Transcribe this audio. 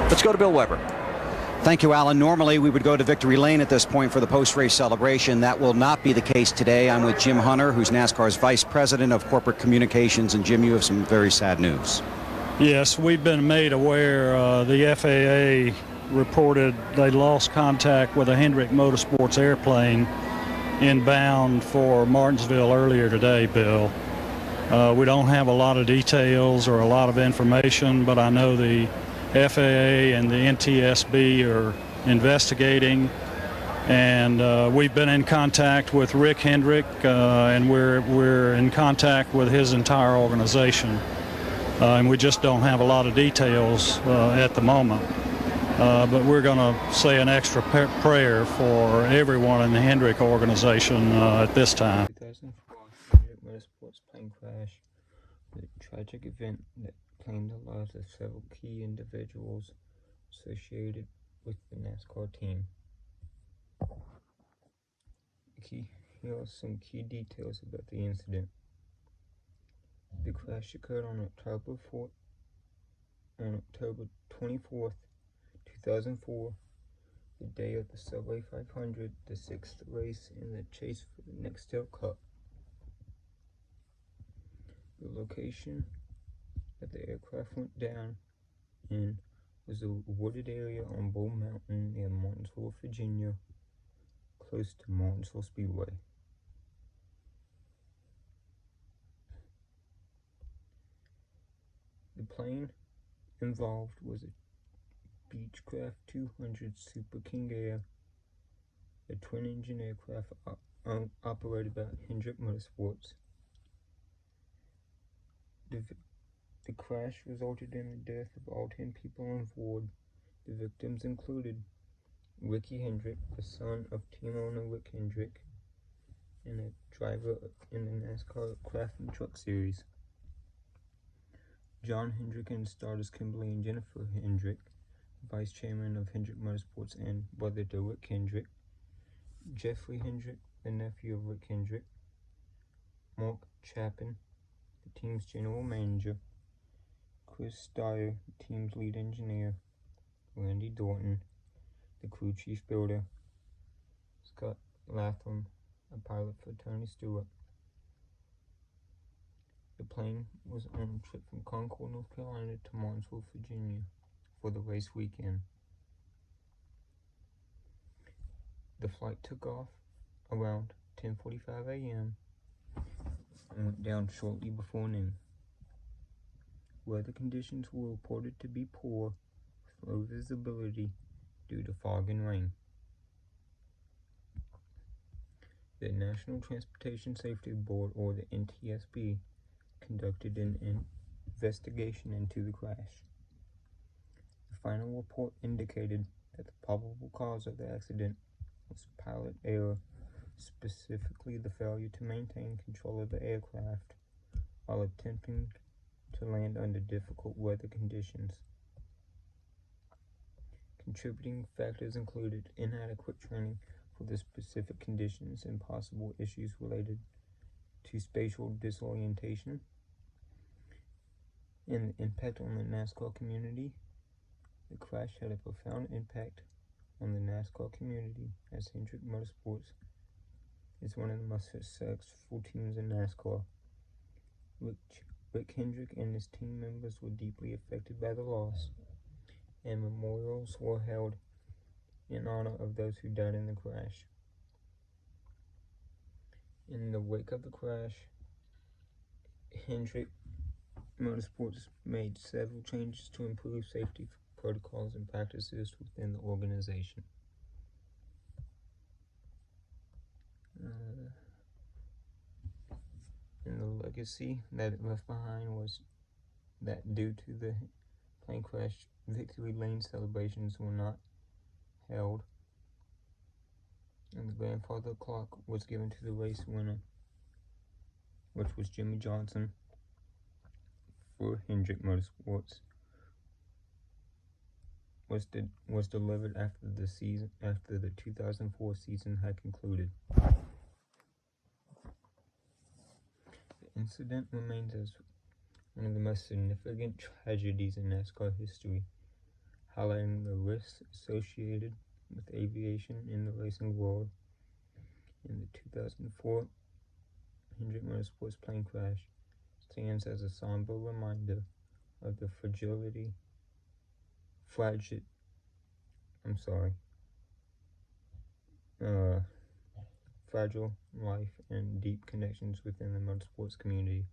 Let's go to Bill Weber. Thank you, Alan. Normally, we would go to Victory Lane at this point for the post-race celebration. That will not be the case today. I'm with Jim Hunter, who's NASCAR's Vice President of Corporate Communications. And, Jim, you have some very sad news. Yes, we've been made aware the FAA reported they lost contact with a Hendrick Motorsports airplane inbound for Martinsville earlier today, Bill. We don't have a lot of details or a lot of information, but I know the FAA and the NTSB are investigating, and we've been in contact with Rick Hendrick, and we're in contact with his entire organization, and we just don't have a lot of details at the moment. But we're going to say an extra prayer for everyone in the Hendrick organization at this time. 2004 Hendrick Motorsports plane crash, the tragic event that claimed the lives of several key individuals associated with the NASCAR team. Here are some key details about the incident. The crash occurred on October 24th, 2004, the day of the Subway 500, the sixth race in the chase for the Nextel Cup. The location that the aircraft went down in was a wooded area on Bull Mountain near Martinsville, Virginia, close to Martinsville Speedway. The plane involved was a Beechcraft 200 Super King Air, a twin-engine aircraft operated by Hendrick Motorsports. The crash resulted in the death of all 10 people on board. The victims included Ricky Hendrick, the son of team owner Rick Hendrick, and a driver in the NASCAR Craft and Truck Series. John Hendrick and stars Kimberly and Jennifer Hendrick, vice chairman of Hendrick Motorsports and brother to Rick Hendrick. Jeffrey Hendrick, the nephew of Rick Hendrick. Mark Chapin, the team's general manager. Chris Dyer, the team's lead engineer. Randy Dorton, the crew chief builder. Scott Latham, a pilot for Tony Stewart. The plane was on a trip from Concord, North Carolina to Martinsville, Virginia for the race weekend. The flight took off around 10:45 a.m. and went down shortly before noon. Weather conditions were reported to be poor with low visibility due to fog and rain. The National Transportation Safety Board, or the NTSB, conducted an investigation into the crash. The final report indicated that the probable cause of the accident was pilot error, specifically the failure to maintain control of the aircraft while attempting to land under difficult weather conditions. Contributing factors included inadequate training for the specific conditions and possible issues related to spatial disorientation, and the impact on the NASCAR community. The crash had a profound impact on the NASCAR community, as Hendrick Motorsports is one of the most successful teams in NASCAR. Rick Hendrick and his team members were deeply affected by the loss, and memorials were held in honor of those who died in the crash. In the wake of the crash, Hendrick Motorsports made several changes to improve safety protocols and practices within the organization. And the legacy that it left behind was that due to the plane crash, Victory Lane celebrations were not held, and the grandfather clock was given to the race winner, which was Jimmy Johnson for Hendrick Motorsports. Was delivered after the 2004 season had concluded. The incident remains as one of the most significant tragedies in NASCAR history. highlighting the risks associated with aviation in the racing world. In the 2004 Hendrick Motorsports plane crash stands as a somber reminder of the fragile life and deep connections within the motorsports community.